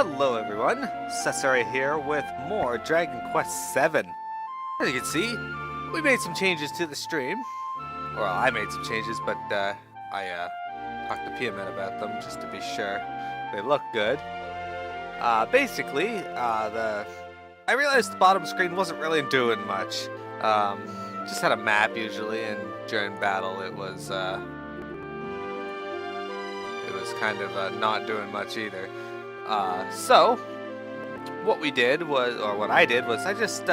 Hello everyone, Cesare here with more Dragon Quest VII. As you can see, we made some changes to the stream. Well, I made some changes, but I talked to Piamet about them just to be sure. They look good. I realized the bottom screen wasn't really doing much. Just had a map usually, and during battle it was kind of not doing much either. So what we did was, or what I did was, I just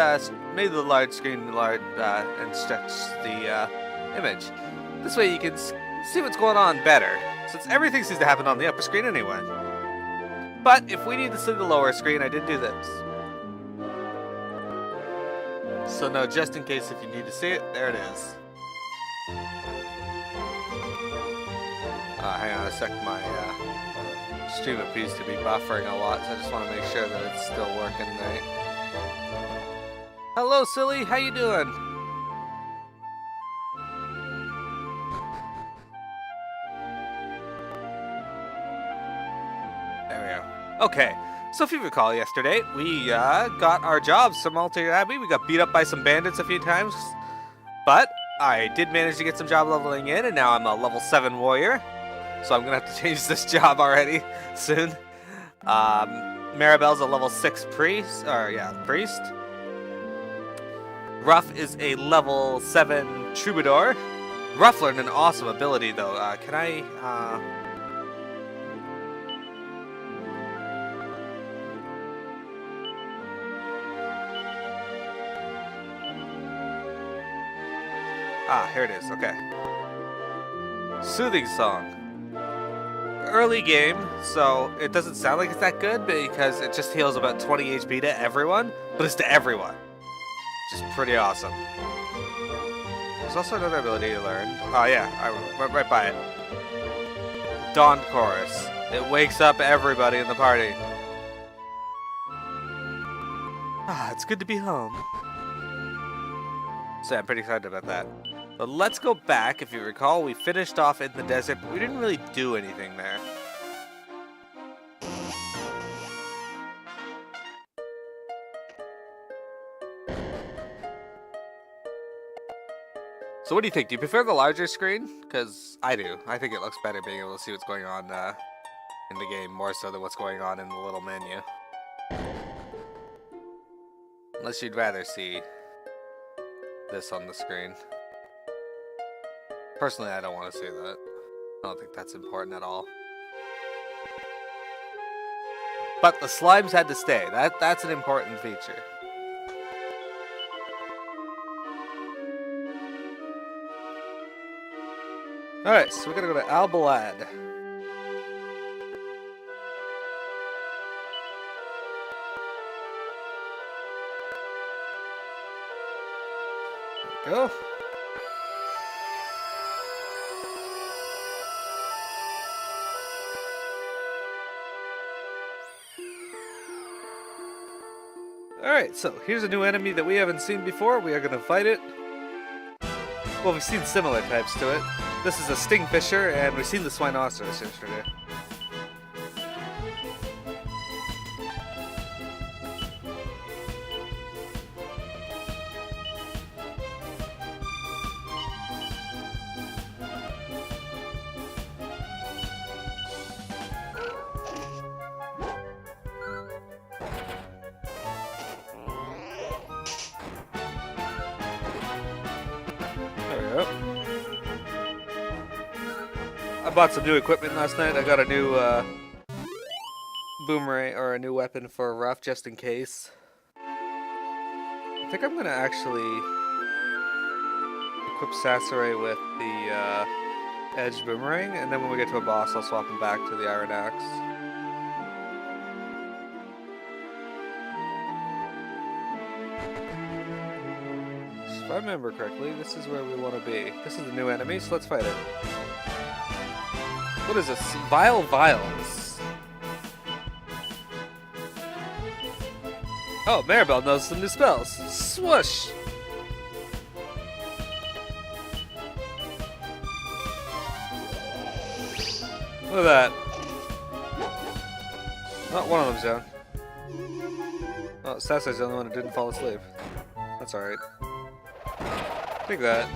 made the large screen large and stretched the image. This way you can see what's going on better, since everything seems to happen on the upper screen anyway. But if we need to see the lower screen, I did do this. So now, just in case if you need to see it, there it is. Hang on a sec, my stream appears to be buffering a lot, so I just want to make sure that it's still working right. Hello, Silly, how you doing? There we go. Okay, so if you recall yesterday, we got our jobs from Altair Abbey. We got beat up by some bandits a few times, but I did manage to get some job leveling in, and now I'm a level 7 warrior. So I'm gonna have to change this job already soon. Maribel's a level 6 priest, priest. Ruff is a level 7 troubadour. Ruff learned an awesome ability though. Can I, here it is, okay. Soothing Song. Early game, so it doesn't sound like it's that good because it just heals about 20 HP to everyone, but it's to everyone, which is pretty awesome. There's also another ability you learned. Oh yeah, I went right by it. Dawn Chorus. It wakes up everybody in the party. It's good to be home. So yeah, I'm pretty excited about that. But let's go back. If you recall, we finished off in the desert, but we didn't really do anything there. So what do you think? Do you prefer the larger screen? Because I do. I think it looks better being able to see what's going on in the game, more so than what's going on in the little menu. Unless you'd rather see this on the screen. Personally, I don't want to see that. I don't think that's important at all. But the slimes had to stay. That's an important feature. Alright, so we're gonna go to Al-Badad. There we go. Alright, so here's a new enemy that we haven't seen before. We are going to fight it. Well, we've seen similar types to it. This is a Stingfisher, and we've seen the Swinoceros yesterday. I bought some new equipment last night. I got a new boomerang, or a new weapon for Ruff, just in case. I think I'm gonna actually equip Sasori with the edged boomerang, and then when we get to a boss, I'll swap him back to the iron axe. So if I remember correctly, this is where we want to be. This is the new enemy, so let's fight it. What is this? Vile Violence. Oh, Maribel knows some new spells. Swoosh! Look at that. Oh, one of them's down. Oh, Sasai's the only one who didn't fall asleep. That's alright. Take that.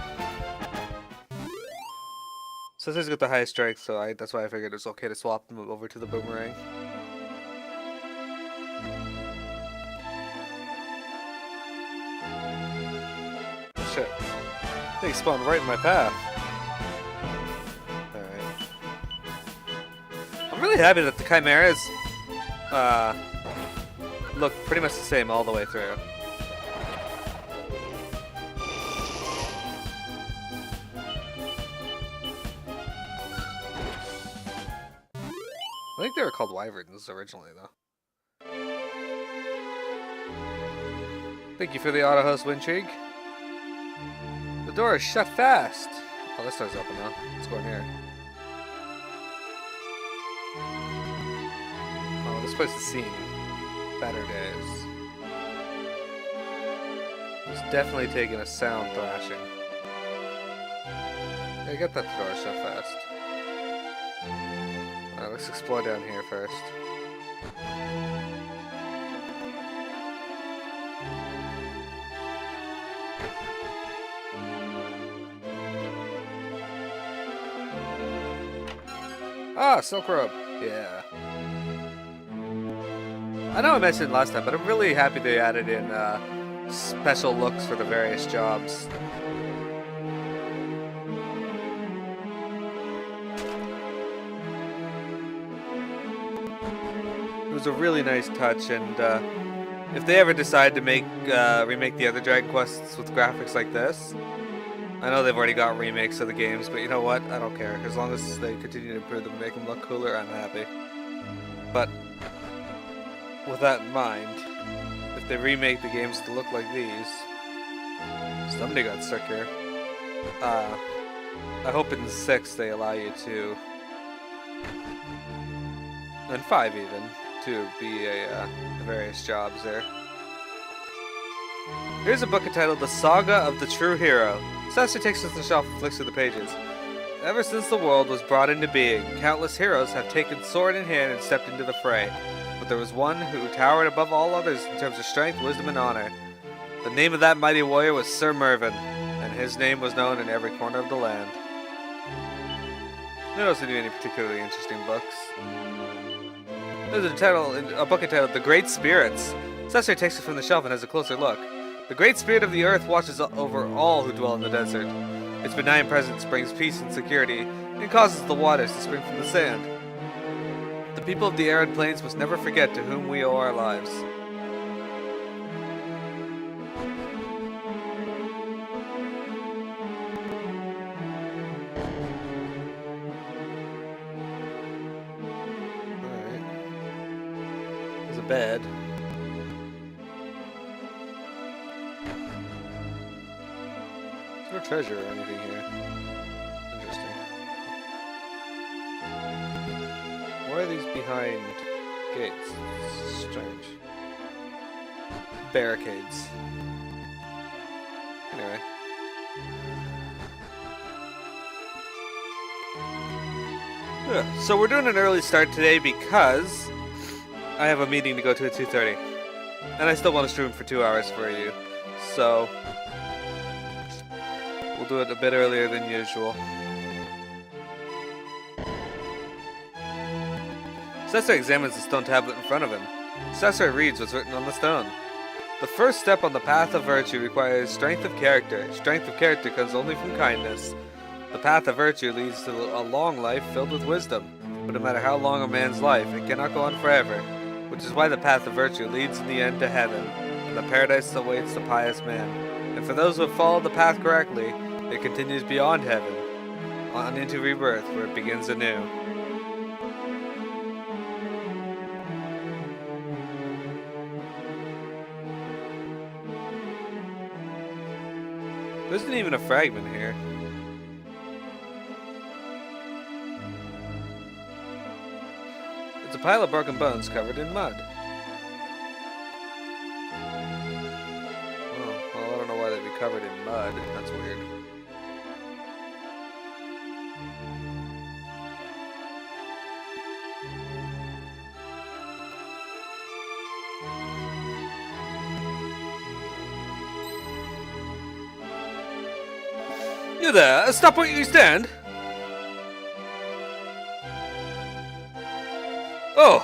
Sasai's got the highest strength, so that's why I figured it was okay to swap them over to the boomerang. Oh, shit. They spawned right in my path. Alright. I'm really happy that the Chimeras look pretty much the same all the way through. I think they were called wyverns originally, though. Thank you for the auto host, Winchig. The door is shut fast. Oh, this door's open now. Let's go in here. Oh, this place has seen better days. It's definitely taking a sound thrashing. Yeah, get that door shut fast. Alright, let's explore down here first. Ah, Silk Robe. Yeah. I know I mentioned it last time, but I'm really happy they added in special looks for the various jobs. It was a really nice touch, and if they ever decide to make remake the other Dragon Quests with graphics like this, I know they've already got remakes of the games, but you know what? I don't care. As long as they continue to improve them and make them look cooler, I'm happy. But with that in mind, if they remake the games to look like these, somebody got sick here. I hope in 6 they allow you to, and 5 even, to be the various jobs there. Here's a book entitled The Saga of the True Hero. Sasser takes it to the shelf and flicks through the pages. Ever since the world was brought into being, countless heroes have taken sword in hand and stepped into the fray. But there was one who towered above all others in terms of strength, wisdom, and honor. The name of that mighty warrior was Sir Mervyn, and his name was known in every corner of the land. I don't also do any particularly interesting books. There's a book entitled The Great Spirits. Sasser takes it from the shelf and has a closer look. The Great Spirit of the Earth watches over all who dwell in the desert. Its benign presence brings peace and security, and causes the waters to spring from the sand. The people of the arid plains must never forget to whom we owe our lives. Alright. There's a bed. No treasure or anything here. Interesting. Why are these behind gates? It's strange. Barricades. Anyway. Yeah, so we're doing an early start today because I have a meeting to go to at 2:30. And I still want to stream for 2 hours for you. So we'll do it a bit earlier than usual. Sasser examines the stone tablet in front of him. Sasser reads what's written on the stone. The first step on the path of virtue requires strength of character. Strength of character comes only from kindness. The path of virtue leads to a long life filled with wisdom. But no matter how long a man's life, it cannot go on forever. Which is why the path of virtue leads in the end to heaven. And the paradise awaits the pious man. And for those who have followed the path correctly, it continues beyond heaven, on into rebirth, where it begins anew. There isn't even a fragment here. It's a pile of broken bones covered in mud. Oh, well, I don't know why they'd be covered in mud. That's weird. You there! Stop where you stand! Oh!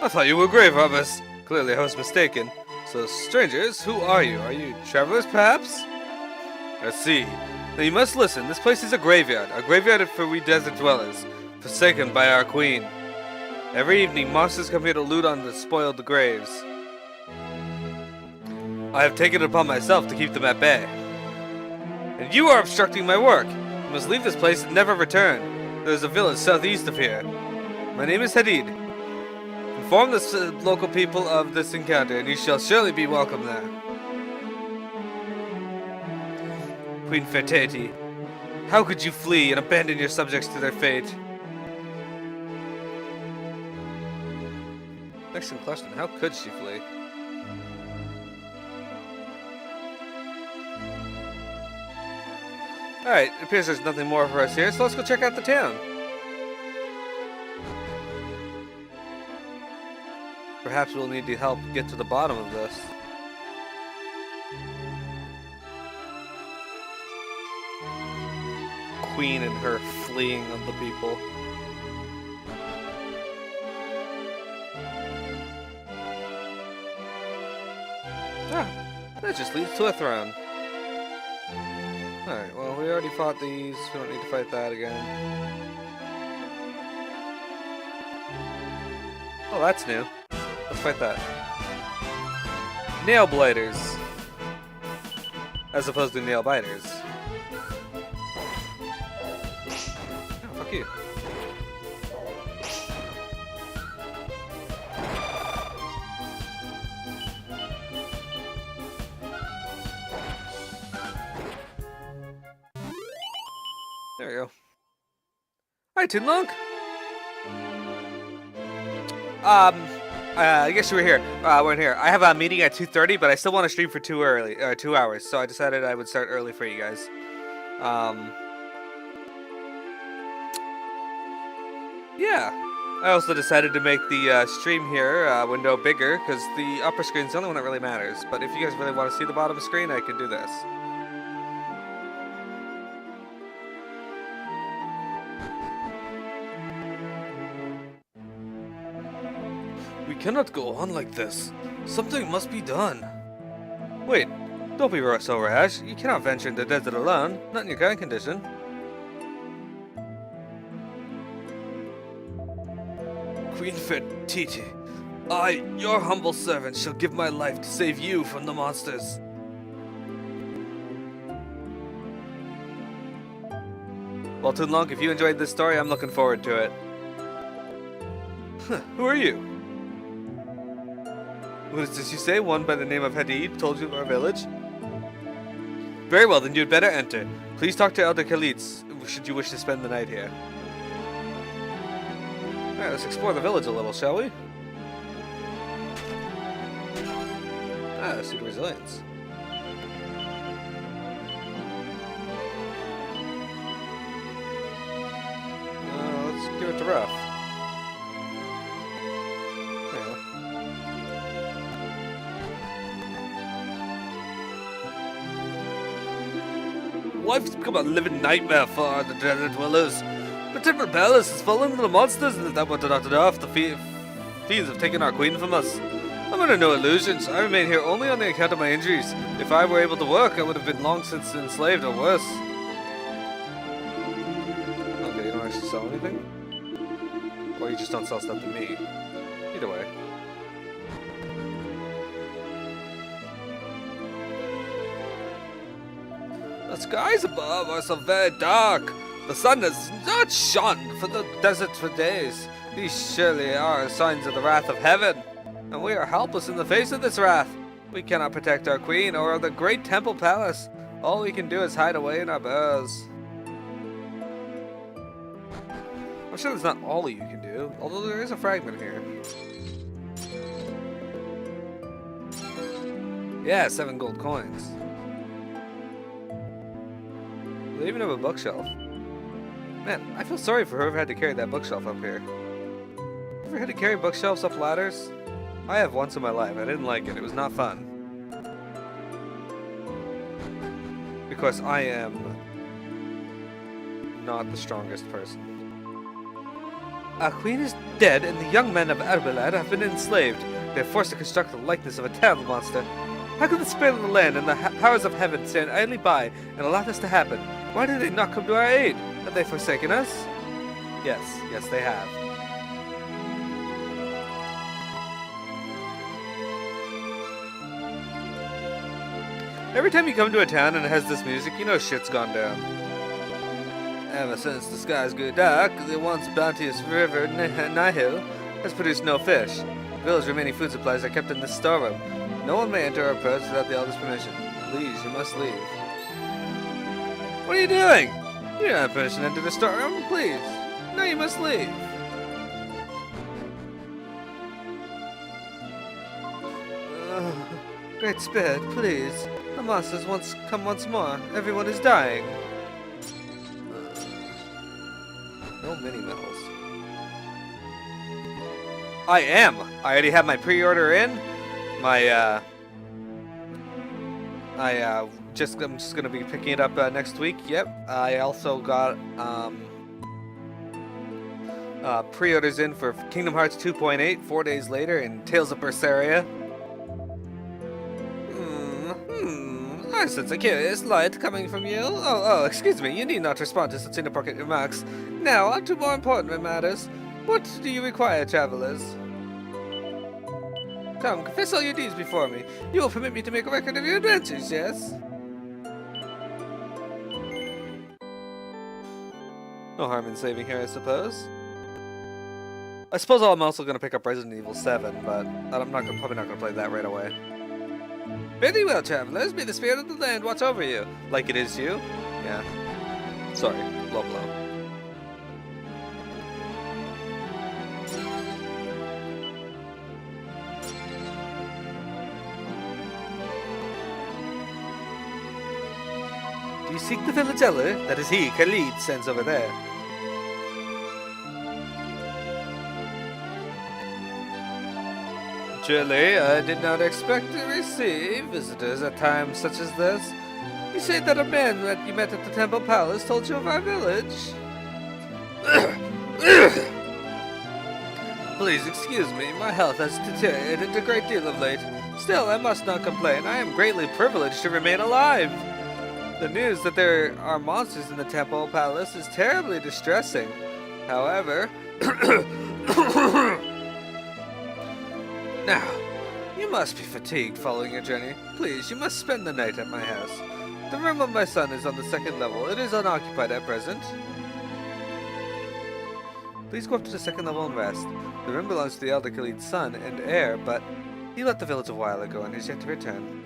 I thought you were grave robbers. Clearly I was mistaken. So, strangers, who are you? Are you travelers, perhaps? I see. Now you must listen. This place is a graveyard for we desert dwellers, forsaken by our queen. Every evening, monsters come here to loot on the spoiled graves. I have taken it upon myself to keep them at bay. And you are obstructing my work. You must leave this place and never return. There is a village southeast of here. My name is Hadid. Inform the local people of this encounter, and you shall surely be welcome there. Queen Fertati, how could you flee and abandon your subjects to their fate? Excellent question. How could she flee? Alright, it appears there's nothing more for us here, so let's go check out the town. Perhaps we'll need to help get to the bottom of this. Queen and her fleeing of the people. Ah, that just leads to a throne. Alright, well, we already fought these. We don't need to fight that again. Oh, that's new. Let's fight that. Nail blighters. As opposed to nail biters. Oh, fuck you. There we go. Hi, Tinlunk. I guess you were here. We're in here. I have a meeting at 2:30, but I still want to stream for 2 hours, so I decided I would start early for you guys. Yeah. I also decided to make the stream here window bigger, because the upper screen's the only one that really matters. But if you guys really want to see the bottom of the screen, I can do this. We cannot go on like this. Something must be done. Wait, don't be so rash. You cannot venture into the desert alone, not in your current condition. Queen Fertiti, I, your humble servant, shall give my life to save you from the monsters. Well, Tunlong, if you enjoyed this story, I'm looking forward to it. Who are you? What is this you say? One by the name of Hadid told you of our village? Very well, then you'd better enter. Please talk to Elder Khalitz, should you wish to spend the night here. Alright, let's explore the village a little, shall we? Ah, let's see the resilience. Let's give it to Ruff. Life's become a living nightmare for the desert dwellers. The Temple Palace has fallen to the monsters, and that wasn't enough. The fiends have taken our queen from us. I'm under no illusions. I remain here only on the account of my injuries. If I were able to work, I would have been long since enslaved or worse. Okay, you don't actually sell anything? Or you just don't sell stuff to me? Either way. The skies above are so very dark. The sun has not shone for the desert for days. These surely are signs of the wrath of heaven, and we are helpless in the face of this wrath. We cannot protect our queen or the great temple palace. All we can do is hide away in our burrows. I'm sure that's not all you can do, although there is a fragment here. Yeah, 7 gold coins. They even have a bookshelf. Man, I feel sorry for whoever had to carry that bookshelf up here. Ever had to carry bookshelves up ladders? I have once in my life. I didn't like it. It was not fun. Because I am not the strongest person. Our queen is dead, and the young men of Al-Badad have been enslaved. They are forced to construct the likeness of a terrible monster. How can the spirit of the land and the powers of heaven stand idly by and allow this to happen? Why do they not come to our aid? Have they forsaken us? Yes, they have. Every time you come to a town and it has this music, you know shit's gone down. Ever since the skies grew dark, the once bounteous river Nihil has produced no fish. The village remaining food supplies are kept in this storeroom. No one may enter or approach without the elder's permission. Please, you must leave. What are you doing? You don't have permission to enter the storeroom, please. No, you must leave. Great spirit, please. The monsters come once more. Everyone is dying. No mini medals. I already have my pre-order in. I'm just gonna be picking it up next week. Yep. I also got pre-orders in for Kingdom Hearts 2.8 4 days later and Tales of Berseria. I sense a curious light coming from you. Oh, excuse me. You need not respond to such inappropriate remarks. Now, on to more important matters. What do you require, travelers? Come, confess all your deeds before me. You will permit me to make a record of your adventures, yes? No harm in saving her, I suppose. I suppose I'm also going to pick up Resident Evil 7, but I'm probably not going to play that right away. Very well, travelers. May the spirit of the land watch over you. Like it is you? Yeah. Sorry. Low blow. Do you seek the village elder? That is he, Khalid, sends over there. Truly, I did not expect to receive visitors at times such as this. You say that a man that you met at the Temple Palace told you of our village? Please excuse me, my health has deteriorated a great deal of late. Still, I must not complain. I am greatly privileged to remain alive. The news that there are monsters in the Temple Palace is terribly distressing. However... Now, you must be fatigued following your journey. Please, you must spend the night at my house. The room of my son is on the second level. It is unoccupied at present. Please go up to the second level and rest. The room belongs to the elder Khalid's son and heir, but he left the village a while ago and is yet to return.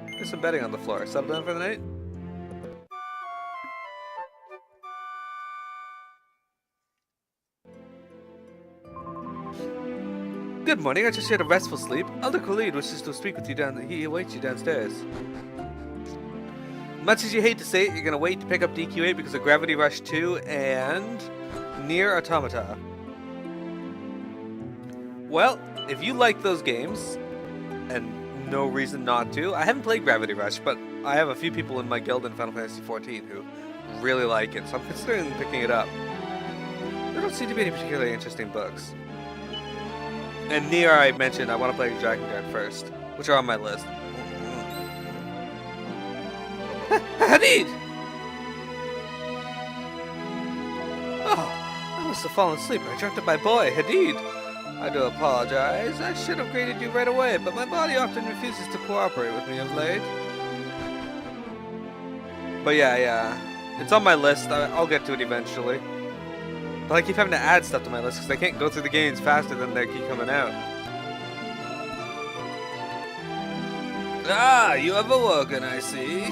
There's some bedding on the floor. Settle down for the night? Good morning, I just had a restful sleep. Elder Khalid wishes to speak with you he awaits you downstairs. Much as you hate to say it, you're gonna wait to pick up DQ8 because of Gravity Rush 2 and Nier Automata. Well, if you like those games, and no reason not to, I haven't played Gravity Rush, but I have a few people in my guild in Final Fantasy XIV who really like it, so I'm considering picking it up. There don't seem to be any particularly interesting books. And Nier, I mentioned I want to play Dragon Guard first, which are on my list. Hadid! Oh, I must have fallen asleep. I dreamt of my boy, Hadid. I do apologize. I should have greeted you right away, but my body often refuses to cooperate with me of late. But yeah. It's on my list. I'll get to it eventually. But I keep having to add stuff to my list because I can't go through the games faster than they keep coming out. Ah, you have awoken, I see.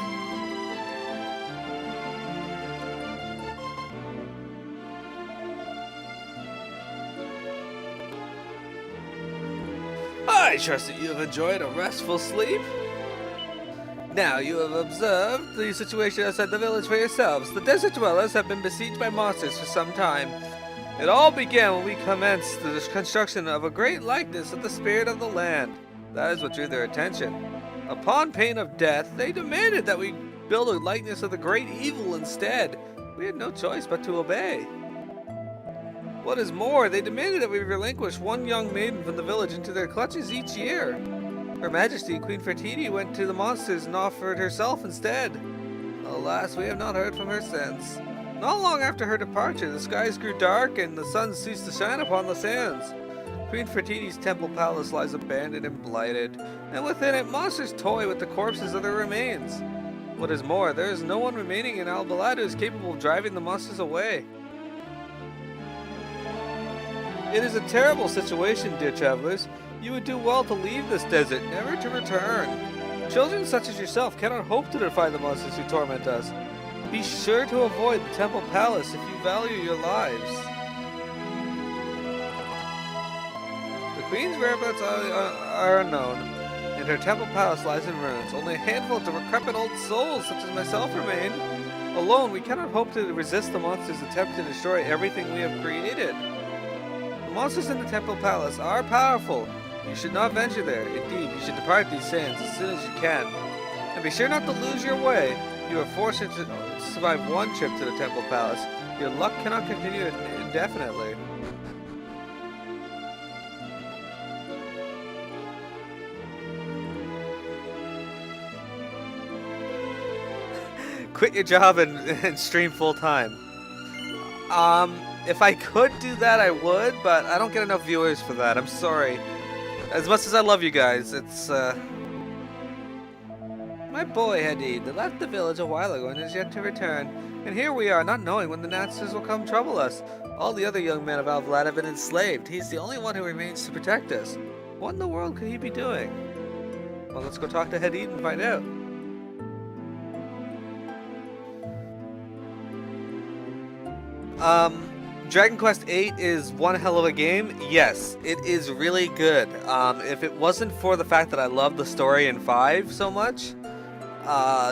I trust that you have enjoyed a restful sleep. Now you have observed the situation outside the village for yourselves. The desert dwellers have been besieged by monsters for some time. It all began when we commenced the construction of a great likeness of the spirit of the land. That is what drew their attention. Upon pain of death, they demanded that we build a likeness of the great evil instead. We had no choice but to obey. What is more, they demanded that we relinquish one young maiden from the village into their clutches each year. Her Majesty, Queen Fertiti, went to the monsters and offered herself instead. Alas, we have not heard from her since. Not long after her departure, the skies grew dark and the sun ceased to shine upon the sands. Queen Fertiti's temple palace lies abandoned and blighted, and within it monsters toy with the corpses of their remains. What is more, there is no one remaining in Al-Badad who is capable of driving the monsters away. It is a terrible situation, dear travelers. You would do well to leave this desert, never to return. Children such as yourself cannot hope to defy the monsters who torment us. Be sure to avoid the temple palace if you value your lives. The queen's whereabouts are unknown, and her temple palace lies in ruins. Only a handful of decrepit old souls such as myself remain. Alone, we cannot hope to resist the monsters' attempt to destroy everything we have created. The monsters in the temple palace are powerful. You should not venture there. Indeed, you should depart these sands as soon as you can. And be sure not to lose your way. You are fortunate to survive one trip to the temple palace. Your luck cannot continue indefinitely. Quit your job and stream full time. If I could do that, I would, but I don't get enough viewers for that. I'm sorry. As much as I love you guys, it's, My boy, Hadid, left the village a while ago and is yet to return. And here we are, not knowing when the Nazis will come trouble us. All the other young men of Al-Badad have been enslaved. He's the only one who remains to protect us. What in the world could he be doing? Well, let's go talk to Hadid and find out. Dragon Quest VIII is one hell of a game. Yes, it is really good. If it wasn't for the fact that I love the story in 5 so much,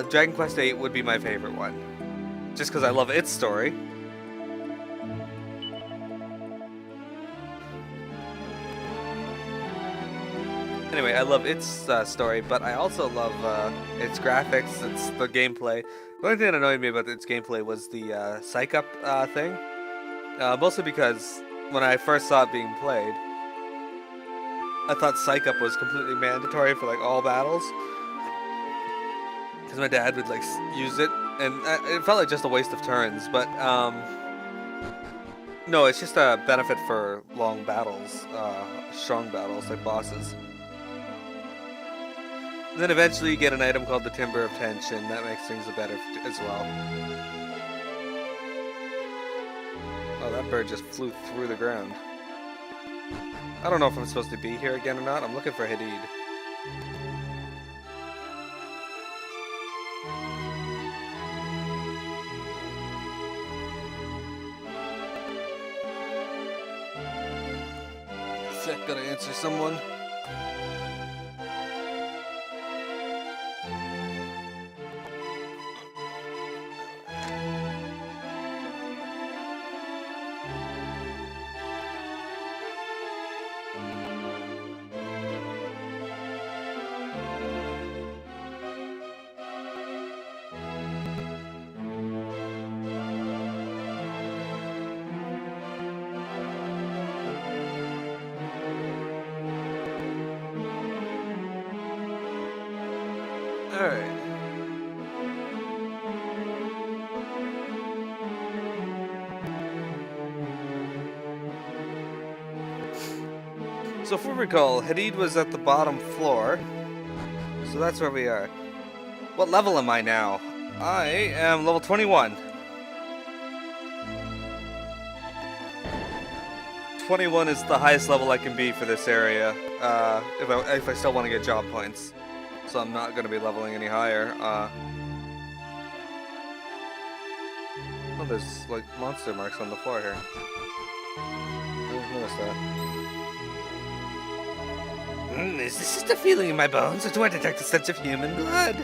Dragon Quest VIII would be my favorite one. Just because I love its story. Anyway, I love its story, but I also love its graphics, its the gameplay. The only thing that annoyed me about its gameplay was the psych up thing. Mostly because when I first saw it being played, I thought psych up was completely mandatory for like all battles. Because my dad would like use it, and it felt like just a waste of turns. But no, it's just a benefit for long battles, strong battles like bosses. And then eventually you get an item called the Timber of Tension. That makes things better as well. Oh, that bird just flew through the ground. I don't know if I'm supposed to be here again or not. I'm looking for Hadid. Sick, gotta answer someone. Alright. So if we recall, Hadid was at the bottom floor. So that's where we are. What level am I now? I am level 21. 21 is the highest level I can be for this area. If I still want to get job points. So I'm not going to be leveling any higher. Oh, there's like monster marks on the floor here. I didn't notice that. Is this just a feeling in my bones, or do I detect a sense of human blood?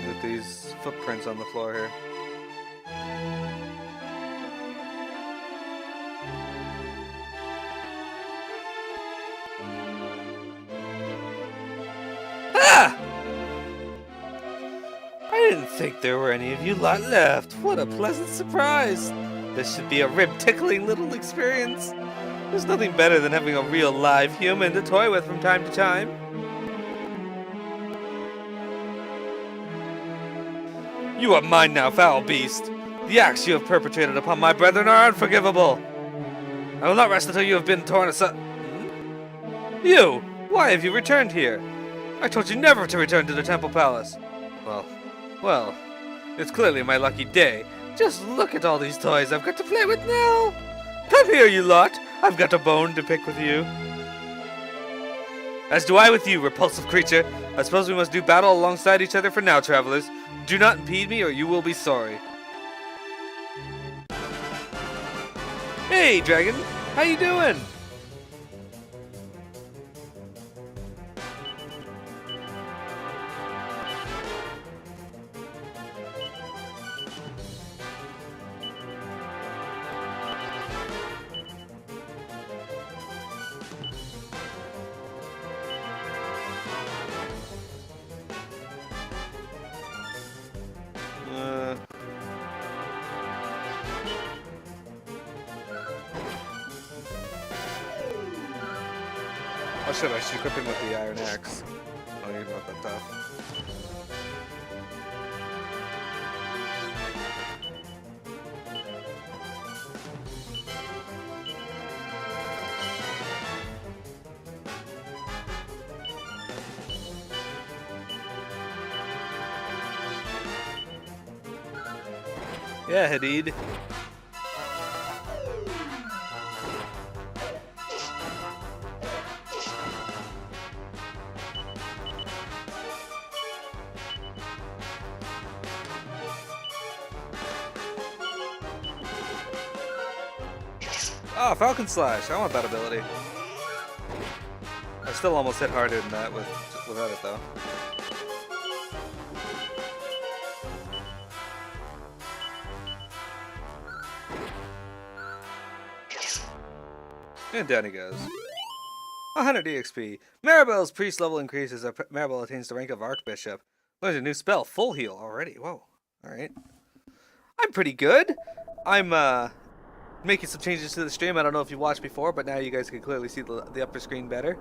Look at these footprints on the floor here. think there were any of you lot left. What a pleasant surprise. This should be a rib-tickling little experience. There's nothing better than having a real live human to toy with from time to time. You are mine now, foul beast. The acts you have perpetrated upon my brethren are unforgivable. I will not rest until you have been torn asunder. You! Why have you returned here? I told you never to return to the Temple Palace. Well, it's clearly my lucky day. Just look at all these toys I've got to play with now. Come here, you lot. I've got a bone to pick with you. As do I with you, repulsive creature. I suppose we must do battle alongside each other for now, travelers. Do not impede me or you will be sorry. Hey, dragon. How you doing? Oh shit, I should equip him with the Iron Axe. Oh, you're not that tough. Yeah, Hadid. Oh, Falcon Slash. I want that ability. I still almost hit harder than that without it, though. And down he goes. 100 EXP. Maribel's priest level increases as Maribel attains the rank of Archbishop. There's a new spell, Full Heal, already. Whoa. Alright. I'm pretty good. I'm, making some changes to the stream. I don't know if you watched before, but now you guys can clearly see the upper screen better.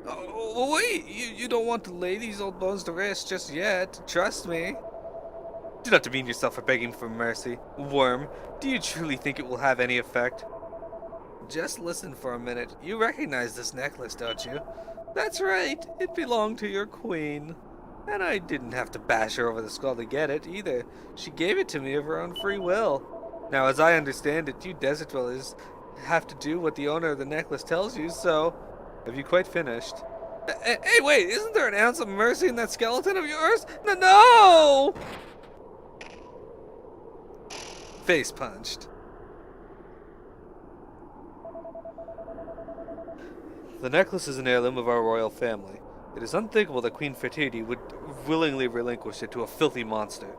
Oh, wait! You don't want to lay these old bones to rest just yet. Trust me. Do not demean yourself for begging for mercy. Worm, do you truly think it will have any effect? Just listen for a minute. You recognize this necklace, don't you? That's right. It belonged to your queen. And I didn't have to bash her over the skull to get it, either. She gave it to me of her own free will. Now, as I understand it, you desert dwellers have to do what the owner of the necklace tells you, so have you quite finished? Hey, wait, isn't there an ounce of mercy in that skeleton of yours? No! Face punched. The necklace is an heirloom of our royal family. It is unthinkable that Queen Fertility would willingly relinquish it to a filthy monster.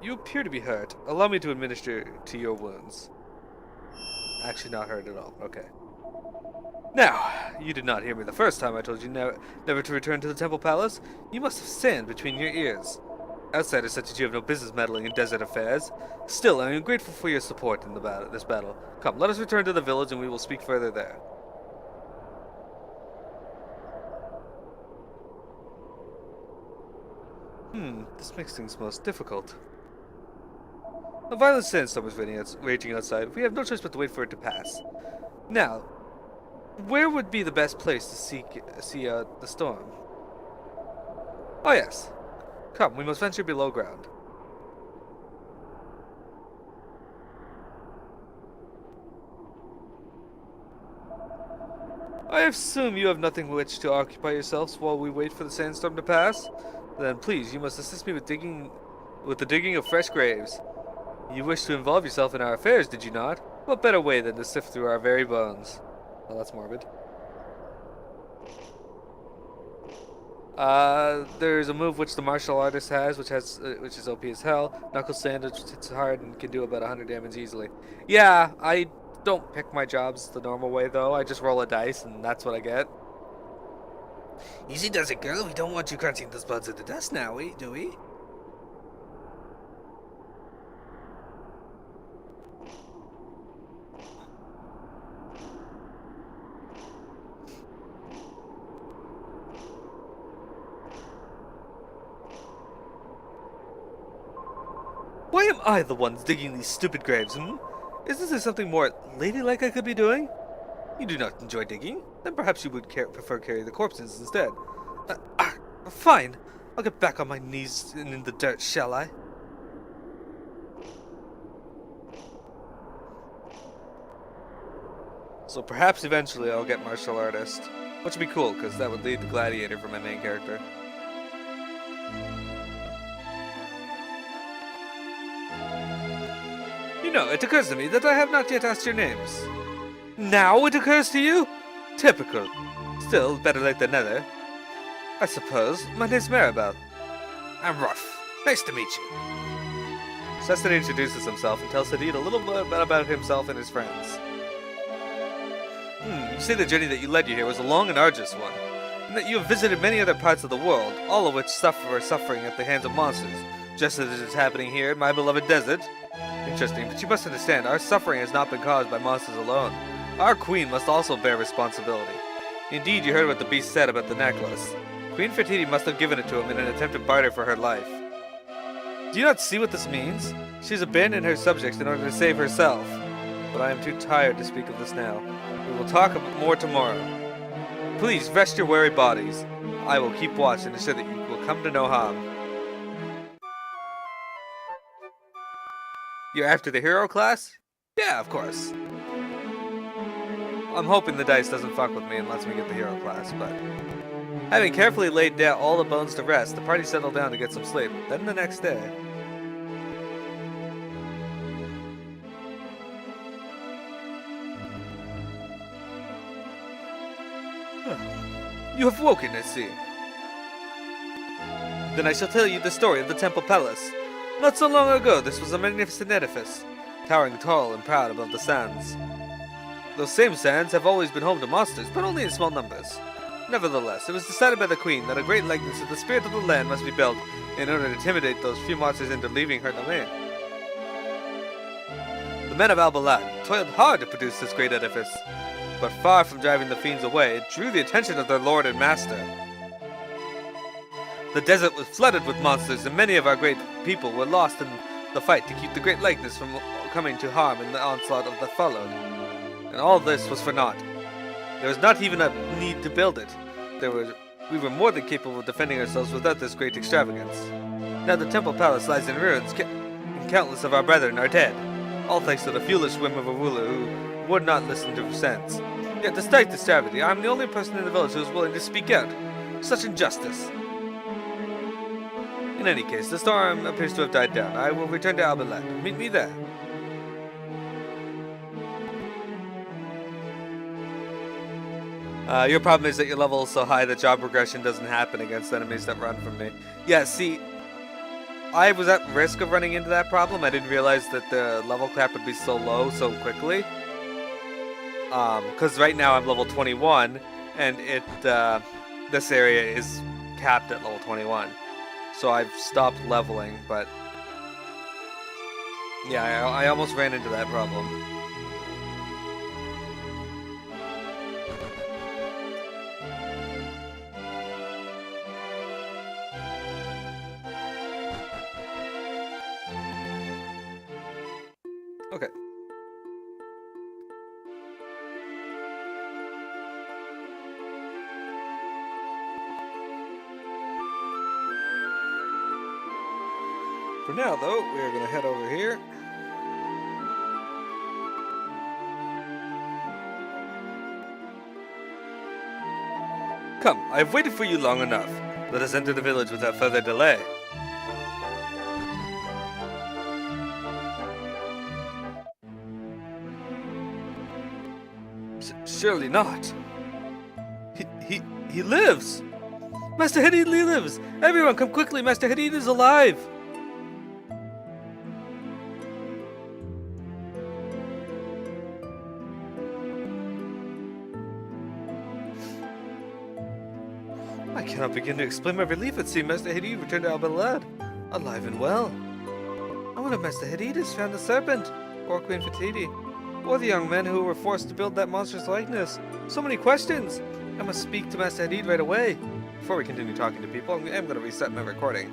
You appear to be hurt. Allow me to administer to your wounds. Actually not hurt at all. Okay. Now, you did not hear me the first time I told you never to return to the Temple Palace. You must have sand between your ears. Outsiders such as you have no business meddling in desert affairs. Still, I am grateful for your support in this battle. Come, let us return to the village and we will speak further there. This makes things most difficult. A violent sandstorm is raging outside. We have no choice but to wait for it to pass. Now, where would be the best place to see out the storm? Oh yes. Come, we must venture below ground. I assume you have nothing with which to occupy yourselves while we wait for the sandstorm to pass? Then please, you must assist me with the digging of fresh graves. You wish to involve yourself in our affairs, did you not? What better way than to sift through our very bones? Oh, that's morbid. There's a move which the martial artist has, which is OP as hell. Knuckle Sandwich, which hits hard and can do about 100 damage easily. Yeah, I don't pick my jobs the normal way though. I just roll a dice and that's what I get. Easy does it, girl. We don't want you crunching those buds into dust now, do we? Why am I the one digging these stupid graves, Isn't there something more ladylike I could be doing? You do not enjoy digging? Then perhaps you would prefer carrying the corpses instead. Fine. I'll get back on my knees and in the dirt, shall I? So perhaps eventually I'll get martial artist. Which would be cool, because that would lead to gladiator for my main character. You know, it occurs to me that I have not yet asked your names. Now it occurs to you? Typical. Still, better late than never. I suppose. My name's MearoGaming. I'm Ruff. Nice to meet you. Cestin introduces himself and tells Hadid a little bit about himself and his friends. You say the journey that you led you here was a long and arduous one, and that you have visited many other parts of the world, all of which are suffering at the hands of monsters, just as it is happening here in my beloved desert. Interesting, but you must understand, our suffering has not been caused by monsters alone. Our queen must also bear responsibility. Indeed, you heard what the beast said about the necklace. Queen Fertiti must have given it to him in an attempt to barter for her life. Do you not see what this means? She has abandoned her subjects in order to save herself. But I am too tired to speak of this now. We will talk about more tomorrow. Please rest your weary bodies. I will keep watch and ensure that you will come to no harm. You're after the hero class? Yeah, of course. I'm hoping the dice doesn't fuck with me and lets me get the hero class, but... Having carefully laid down all the bones to rest, the party settled down to get some sleep. Then the next day... You have woken, I see. Then I shall tell you the story of the Temple Palace. Not so long ago, this was a magnificent edifice, towering tall and proud above the sands. Those same sands have always been home to monsters, but only in small numbers. Nevertheless, it was decided by the Queen that a great likeness of the spirit of the land must be built in order to intimidate those few monsters into leaving her domain. The men of Al-Badad toiled hard to produce this great edifice, but far from driving the fiends away, it drew the attention of their lord and master. The desert was flooded with monsters, and many of our great people were lost in the fight to keep the great likeness from coming to harm in the onslaught of that followed. And all this was for naught. There was not even a need to build it. We were more than capable of defending ourselves without this great extravagance. Now the Temple Palace lies in ruins, and countless of our brethren are dead, all thanks to the foolish whim of a ruler who would not listen to sense. Yet despite this travesty, I am the only person in the village who is willing to speak out. Such injustice. In any case, the storm appears to have died down. I will return to Al-Badad. Meet me there. Your problem is that your level is so high that job progression doesn't happen against enemies that run from me. Yeah, see, I was at risk of running into that problem. I didn't realize that the level cap would be so low so quickly. Because right now I'm level 21, and this area is capped at level 21. So I've stopped leveling, but yeah, I almost ran into that problem. Okay. For now, though, we're going to head over here. Come, I have waited for you long enough. Let us enter the village without further delay. Surely not. He lives! Master Hadid lives! Everyone, come quickly! Master Hadid is alive! I cannot begin to explain my relief at seeing Master Hadid return to Al-Badad, alive and well. I wonder if Master Hadid has found the serpent, or Queen Fatidi, or the young men who were forced to build that monstrous likeness. So many questions! I must speak to Master Hadid right away. Before we continue talking to people, I'm going to reset my recording.